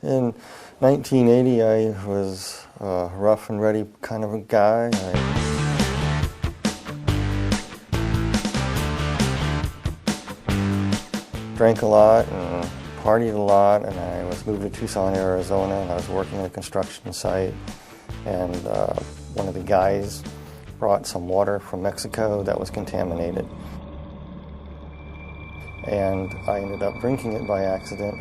In 1980, I was a rough and ready kind of a guy. I drank a lot and partied a lot, and I was moved to Tucson, Arizona, and I was working at a construction site, and one of the guys brought some water from Mexico that was contaminated. And I ended up drinking it by accident.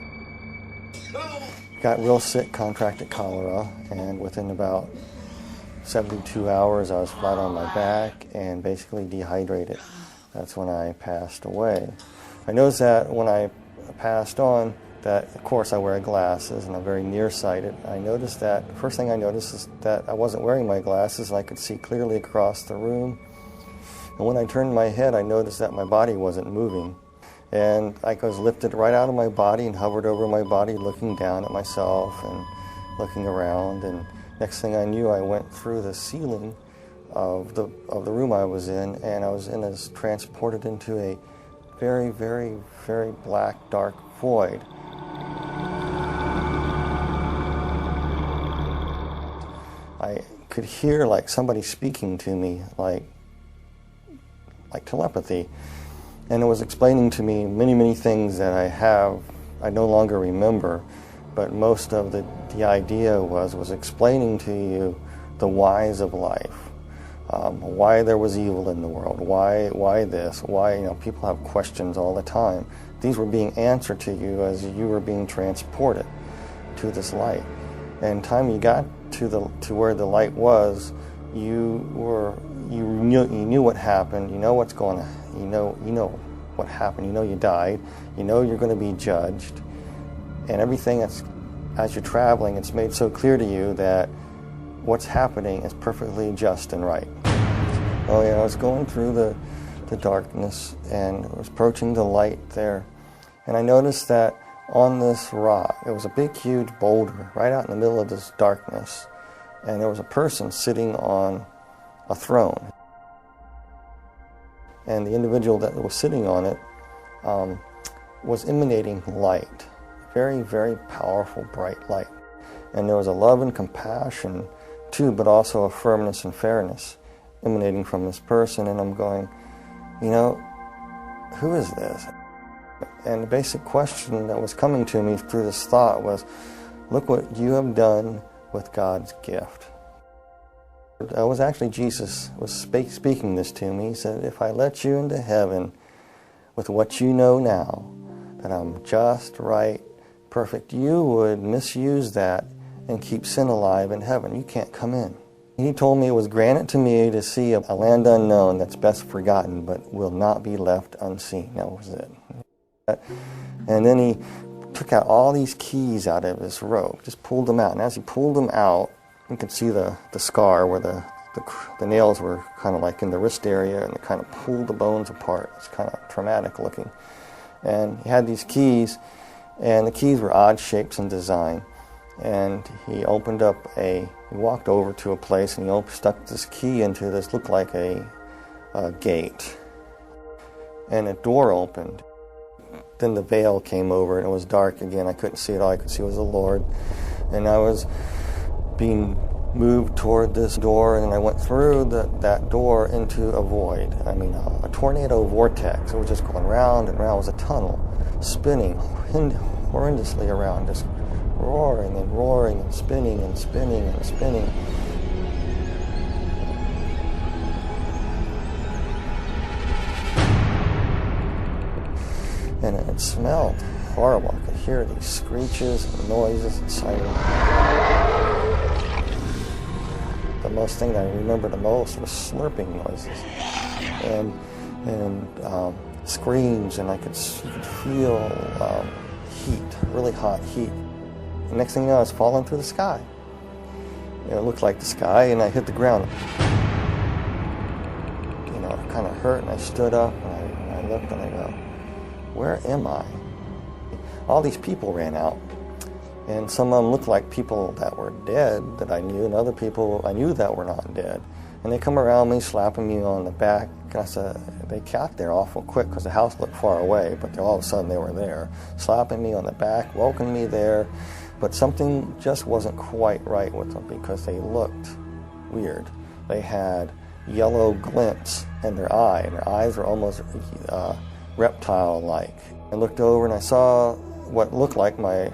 Got real sick, contracted cholera, and within about 72 hours I was flat on my back and basically dehydrated. That's when I passed away. I noticed that when I passed on, that of course I wear glasses and I'm very nearsighted. I noticed that, the first thing I noticed is that I wasn't wearing my glasses and I could see clearly across the room. And when I turned my head, I noticed that my body wasn't moving. And I was lifted right out of my body and hovered over my body, looking down at myself and looking around. And next thing I knew, I went through the ceiling of the room I was in, and I was transported into a very, very, very black, dark void. I could hear like somebody speaking to me, like telepathy. And it was explaining to me many, many things that I no longer remember, but most of the idea was explaining to you the whys of life, why there was evil in the world, why this, why, people have questions all the time. These were being answered to you as you were being transported to this light. And time you got to where the light was, you knew what happened, you know what's going on. You know what happened, you died, you're going to be judged, and everything as you're traveling, it's made so clear to you that what's happening is perfectly just and right. Oh yeah, I was going through the darkness and I was approaching the light there, and I noticed that on this rock, it was a big huge boulder right out in the middle of this darkness, and there was a person sitting on a throne. And the individual that was sitting on it was emanating light, very, very powerful, bright light. And there was a love and compassion too, but also a firmness and fairness emanating from this person. And I'm going, who is this? And the basic question that was coming to me through this thought was, look what you have done with God's gift. It was actually Jesus was speaking this to me. He said, if I let you into heaven with what you know now, that I'm just, right, perfect, you would misuse that and keep sin alive in heaven. You can't come in. He told me it was granted to me to see a land unknown that's best forgotten, but will not be left unseen. That was it. And then he took out all these keys out of his robe, just pulled them out. And as he pulled them out, you can see the scar where the nails were kind of like in the wrist area, and it kind of pulled the bones apart. It's kind of traumatic looking. And he had these keys, and the keys were odd shapes and design. And he walked over to a place, and he stuck this key into this, looked like a gate. And a door opened. Then the veil came over, and it was dark again. I couldn't see it. All I could see was the Lord. And I was being moved toward this door, and I went through that door into a void. I mean, a tornado vortex. It was just going round and round. It was a tunnel, spinning horrendously around, just roaring and roaring and spinning and spinning and spinning. And it smelled horrible. I could hear these screeches and noises and sirens. The most thing that I remember the most was slurping noises and screams, and you could feel heat, really hot heat. The next thing you know, I was falling through the sky. It looked like the sky, and I hit the ground. It kind of hurt, and I stood up, and I looked, and I go, where am I? All these people ran out. And some of them looked like people that were dead that I knew, and other people I knew that were not dead. And they come around me, slapping me on the back. They got there awful quick because the house looked far away, but all of a sudden they were there, slapping me on the back, welcoming me there. But something just wasn't quite right with them because they looked weird. They had yellow glints in their eye, and their eyes were almost reptile-like. I looked over and I saw what looked like my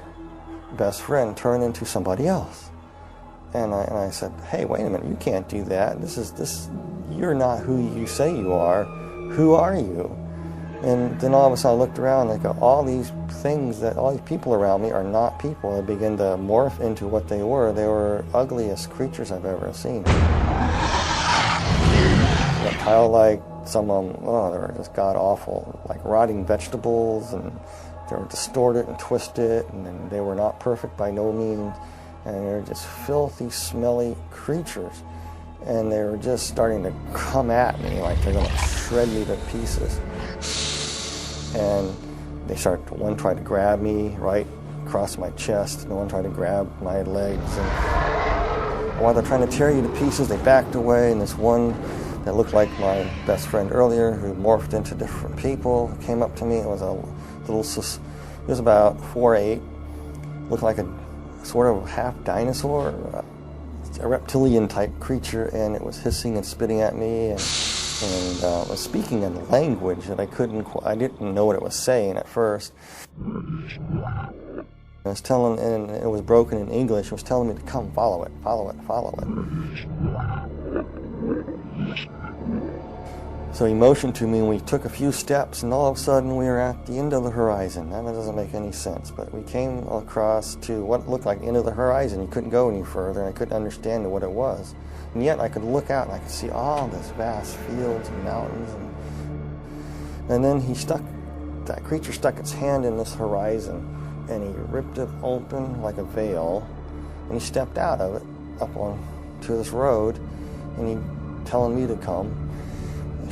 best friend turn into somebody else. And I said, hey, wait a minute, you can't do that. You're not who you say you are. Who are you? And then all of a sudden I looked around and I go, all these people around me are not people. They began to morph into what they were. They were ugliest creatures I've ever seen. Reptile-like, some of them, they were just god-awful, like rotting vegetables, and they were distorted and twisted, and they were not perfect by no means, and they were just filthy, smelly creatures. And they were just starting to come at me like they're going to shred me to pieces. And one tried to grab me right across my chest, and one tried to grab my legs. And while they're trying to tear you to pieces, they backed away, and this one that looked like my best friend earlier, who morphed into different people, came up to me. It was he was about 4'8", looked like a sort of half dinosaur, a reptilian type creature, and it was hissing and spitting at me, and was speaking in a language that I didn't know what it was saying at first. I was telling, and it was broken in English. It was telling me to come, follow it, follow it, follow it. So he motioned to me, and we took a few steps, and all of a sudden we were at the end of the horizon. Now, that doesn't make any sense, but we came across to what looked like the end of the horizon. You couldn't go any further, and I couldn't understand what it was. And yet I could look out, and I could see all this vast fields and mountains. And then that creature stuck its hand in this horizon, and he ripped it open like a veil, and he stepped out of it up onto this road, and he telling me to come,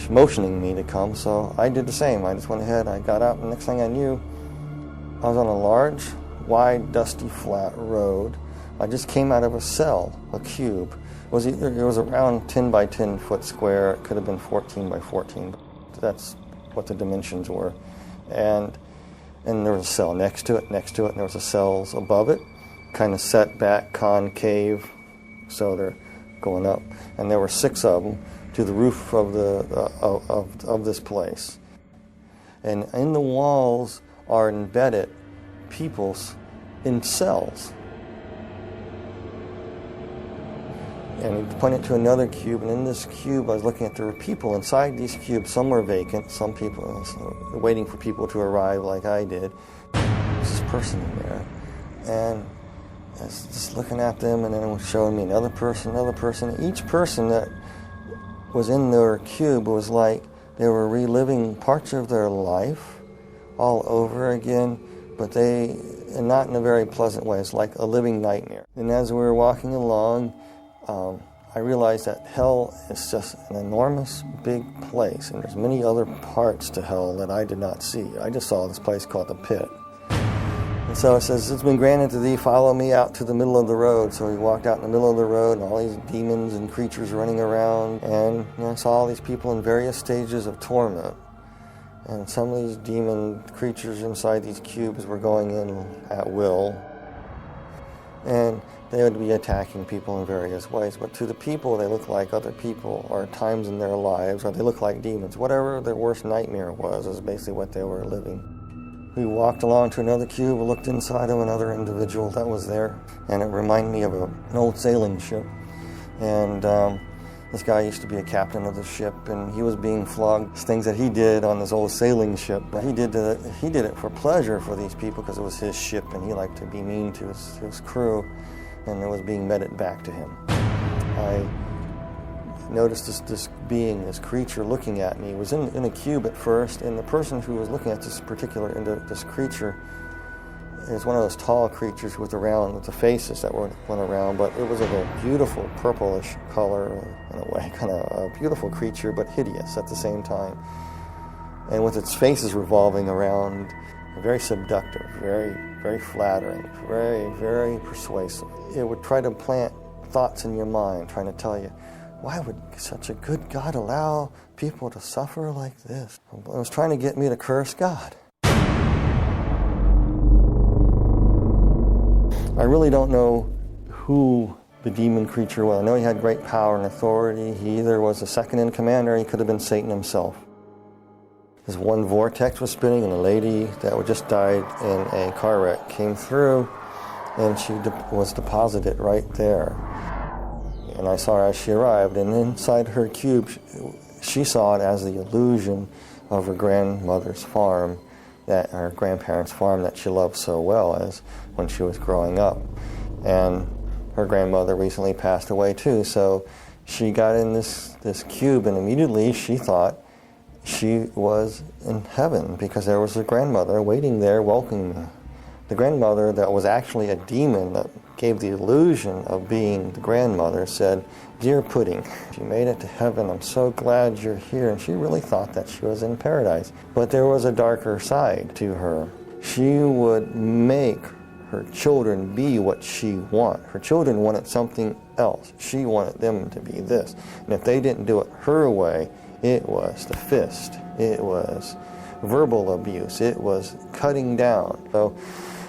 motioning me to come. So I did the same. I just went ahead, I got out, and next thing I knew, I was on a large, wide, dusty, flat road. I just came out of a cell, a cube. It was around 10 by 10 foot square. It could have been 14 by 14. That's what the dimensions were. And there was a cell next to it, and there was a cells above it, kind of set back, concave, so they're going up. And there were 6 of them to the roof of this place. And in the walls are embedded peoples in cells. And he pointed to another cube, and in this cube I was looking at, there were people inside these cubes. Some were vacant, some people waiting for people to arrive like I did. There's this person in there, and I was just looking at them, and then it was showing me another person. Each person that was in their cube was like they were reliving parts of their life all over again, but and not in a very pleasant way. It's like a living nightmare. And as we were walking along, I realized that hell is just an enormous big place, and there's many other parts to hell that I did not see. I just saw this place called the pit. And so it says, it's been granted to thee, follow me out to the middle of the road. So he walked out in the middle of the road, and all these demons and creatures running around, and I saw all these people in various stages of torment. And some of these demon creatures inside these cubes were going in at will, and they would be attacking people in various ways. But to the people, they look like other people, or times in their lives, or they look like demons. Whatever their worst nightmare was is basically what they were living. We walked along to another cube, looked inside of another individual that was there, and it reminded me of an old sailing ship. And this guy used to be a captain of the ship, and he was being flogged. Things that he did on this old sailing ship, but he did it for pleasure for these people because it was his ship, and he liked to be mean to his crew, and it was being meted back to him. I noticed this being, this creature looking at me. It was in a cube at first, and the person who was looking at this creature is one of those tall creatures with the faces that went around, but it was of a beautiful purplish color in a way, kind of a beautiful creature, but hideous at the same time. And with its faces revolving around, very seductive, very, very flattering, very, very persuasive. It would try to plant thoughts in your mind, trying to tell you, why would such a good God allow people to suffer like this? It was trying to get me to curse God. I really don't know who the demon creature was. I know he had great power and authority. He either was the second in command or he could have been Satan himself. This one vortex was spinning and a lady that had just died in a car wreck came through and she was deposited right there. And I saw her as she arrived, and inside her cube she saw it as the illusion of her grandmother's farm, that her grandparents' farm that she loved so well as when she was growing up. And her grandmother recently passed away too, so she got in this cube, and immediately she thought she was in heaven because there was a grandmother waiting there welcoming her. The grandmother that was actually a demon that gave the illusion of being the grandmother said, "Dear Pudding, you made it to heaven. I'm so glad you're here." And she really thought that she was in paradise. But there was a darker side to her. She would make her children be what she wanted. Her children wanted something else. She wanted them to be this. And if they didn't do it her way, it was the fist. It was verbal abuse. It was cutting down. So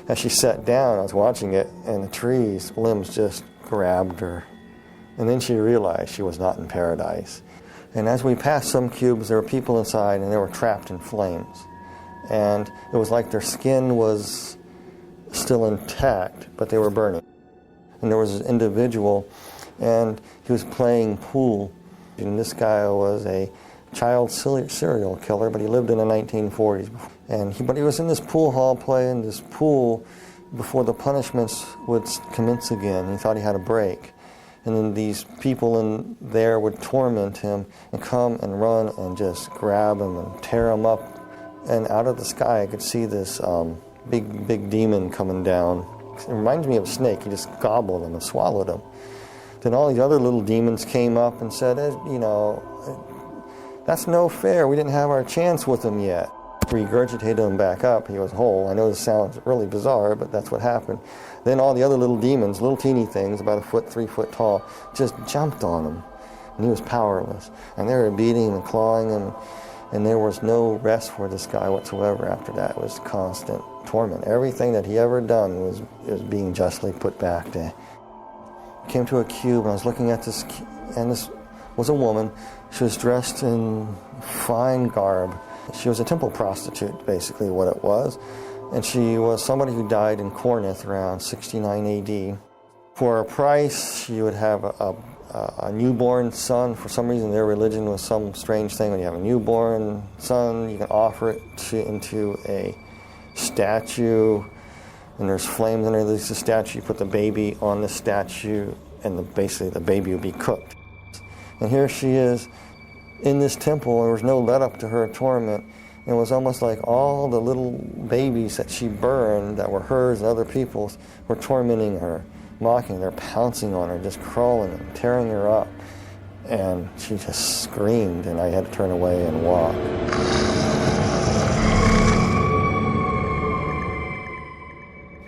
as she sat down, I was watching it, and the tree's limbs just grabbed her. And then she realized she was not in paradise. And as we passed some cubes, there were people inside, and they were trapped in flames. And it was like their skin was still intact, but they were burning. And there was an individual, and he was playing pool. And this guy was a child serial killer, but he lived in the 1940s. But he was in this pool hall playing this pool before the punishments would commence again. He thought he had a break. And then these people in there would torment him and come and run and just grab him and tear him up. And out of the sky I could see this big demon coming down. It reminds me of a snake. He just gobbled him and swallowed him. Then all these other little demons came up and said, "That's no fair. We didn't have our chance with him yet." Regurgitated him back up. He was whole. I know this sounds really bizarre, but that's what happened. Then all the other little demons, little teeny things, about 3 foot tall, just jumped on him. And he was powerless. And they were beating him and clawing him. And there was no rest for this guy whatsoever after that. It was constant torment. Everything that he ever done was being justly put back to him. I came to a cube, and I was looking at this, and this was a woman. She was dressed in fine garb. She was a temple prostitute, basically what it was. And she was somebody who died in Corinth around 69 AD. For a price, she would have a newborn son. For some reason, their religion was some strange thing. When you have a newborn son, you can offer it into a statue, and there's flames underneath the statue. You put the baby on the statue, and basically the baby would be cooked. And here she is in this temple, and there was no let up to her torment. It was almost like all the little babies that she burned that were hers and other people's were tormenting her, mocking her, pouncing on her, just crawling and tearing her up. And she just screamed, and I had to turn away and walk.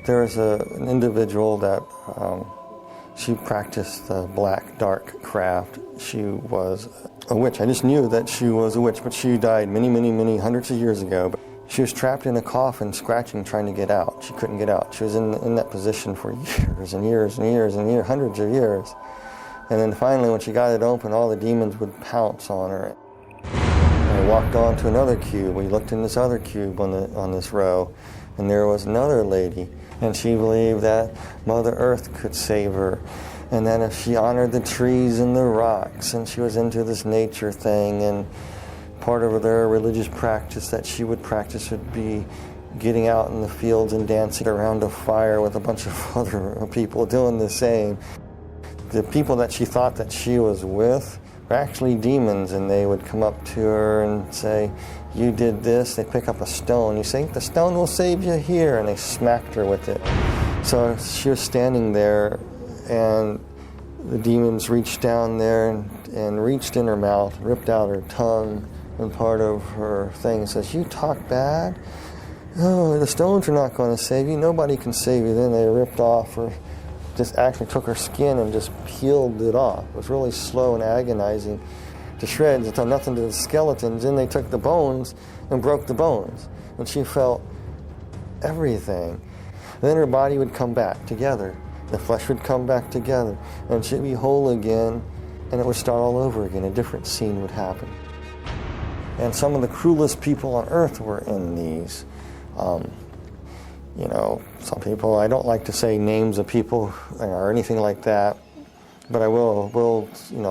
There was an individual that she practiced the black dark craft. She was a witch. I just knew that she was a witch, but she died many hundreds of years ago. But she was trapped in a coffin, scratching, trying to get out. She couldn't get out. She was in that position for years and years and years and years, hundreds of years. And then finally, when she got it open, all the demons would pounce on her. And I walked on to another cube. We looked in this other cube on this row, and there was another lady. And she believed that Mother Earth could save her. And then if she honored the trees and the rocks, and she was into this nature thing, and part of their religious practice that she would practice would be getting out in the fields and dancing around a fire with a bunch of other people doing the same. The people that she thought that she was with were actually demons, and they would come up to her and say, "You did this." They pick up a stone. "You think the stone will save you here?" And they smacked her with it. So she was standing there, and the demons reached down there and reached in her mouth, ripped out her tongue, and part of her thing says, "You talk bad? Oh, the stones are not going to save you. Nobody can save you." Then they ripped off her, just actually took her skin and just peeled it off. It was really slow and agonizing to shreds. It done nothing to the skeletons. Then they took the bones and broke the bones. And she felt everything. then her body would come back together. The flesh would come back together, and she'd be whole again, and it would start all over again. A different scene would happen. And some of the cruelest people on earth were in these. Some people, I don't like to say names of people or anything like that, but I will,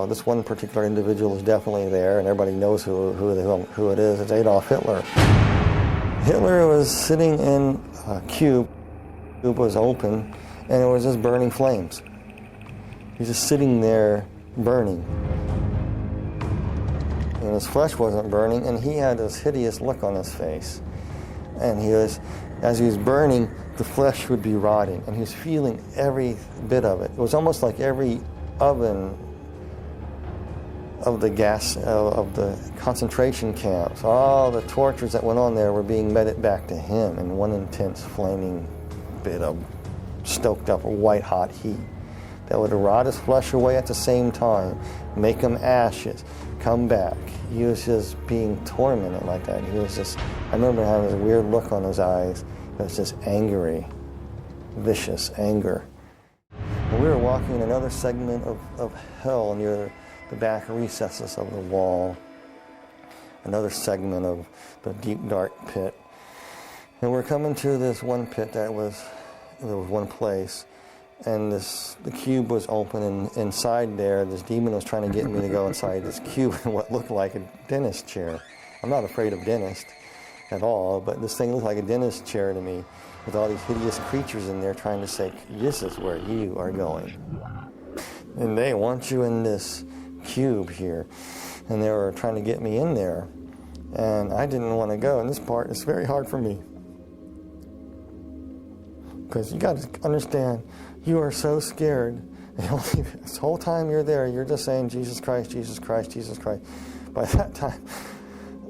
this one particular individual is definitely there, and everybody knows who it is. It's Adolf Hitler. Hitler was sitting in a cube. The cube was open, and it was just burning flames. He's just sitting there burning. And his flesh wasn't burning, and he had this hideous look on his face. And as he was burning, the flesh would be rotting, and he was feeling every bit of it. It was almost like every oven of the gas, of the concentration camps, all the tortures that went on there were being meted back to him in one intense flaming bit of stoked up white hot heat that would rot his flesh away at the same time, make him ashes, come back. He was just being tormented like that. I remember having this weird look on his eyes. It was just angry, vicious anger. And we were walking in another segment of hell near the back recesses of the wall, another segment of the deep, dark pit. And we're coming to this one pit there was one place, and the cube was open, and inside there, this demon was trying to get me to go inside this cube in what looked like a dentist chair. I'm not afraid of dentists at all, but this thing looked like a dentist chair to me, with all these hideous creatures in there trying to say, this is where you are going. And they want you in this cube here. And they were trying to get me in there. And I didn't want to go. And this part is very hard for me. Because you got to understand, you are so scared. This whole time you're there, you're just saying, Jesus Christ, Jesus Christ, Jesus Christ. By that time,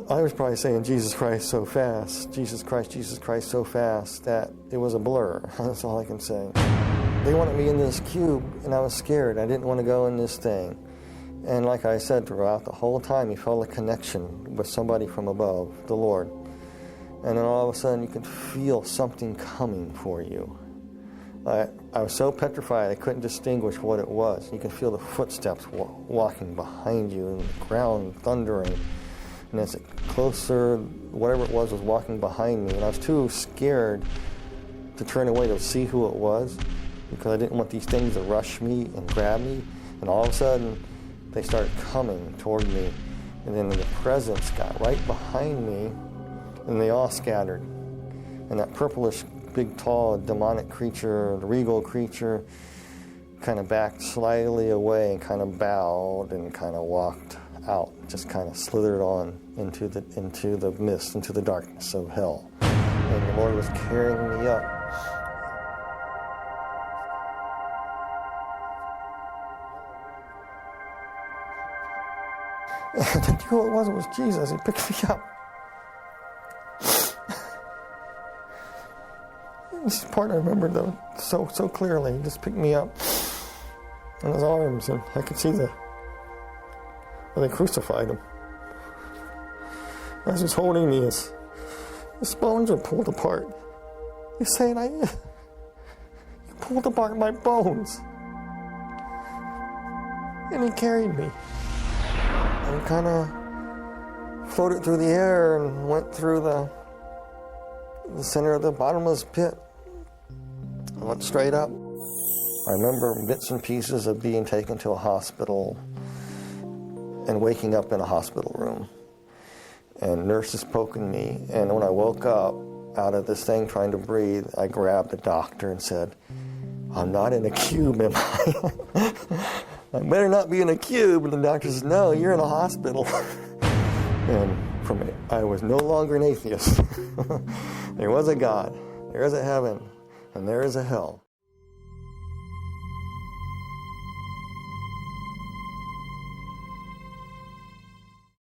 I was probably saying Jesus Christ so fast, Jesus Christ so fast, that it was a blur. That's all I can say. They wanted me in this cube, and I was scared. I didn't want to go in this thing. And like I said, throughout the whole time, you felt a connection with somebody from above, the Lord. And then all of a sudden, you could feel something coming for you. I was so petrified, I couldn't distinguish what it was. You could feel the footsteps walking behind you, and the ground thundering. And as it closer, whatever it was walking behind me. And I was too scared to turn away to see who it was, because I didn't want these things to rush me and grab me. And all of a sudden, they started coming toward me. And then the presence got right behind me, and they all scattered. And that purplish, big, tall, demonic creature, the regal creature, kind of backed slightly away and kind of bowed and kind of walked out, just kind of slithered on into the mist, into the darkness of hell. And the Lord was carrying me up. And I knew who it was. It was Jesus. He picked me up. This part I remember though so clearly. He just picked me up in his arms, and I could see they crucified him. As he's holding me, his bones are pulled apart. He's saying, you pulled apart my bones. And he carried me. And kind of floated through the air and went through the center of the bottomless pit. I went straight up. I remember bits and pieces of being taken to a hospital and waking up in a hospital room. And nurses poking me. And when I woke up out of this thing trying to breathe, I grabbed the doctor and said, I'm not in a cube, am I? I better not be in a cube. And the doctor says, no, you're in a hospital. And I was no longer an atheist. There was a God, there is a heaven, and there is a hell.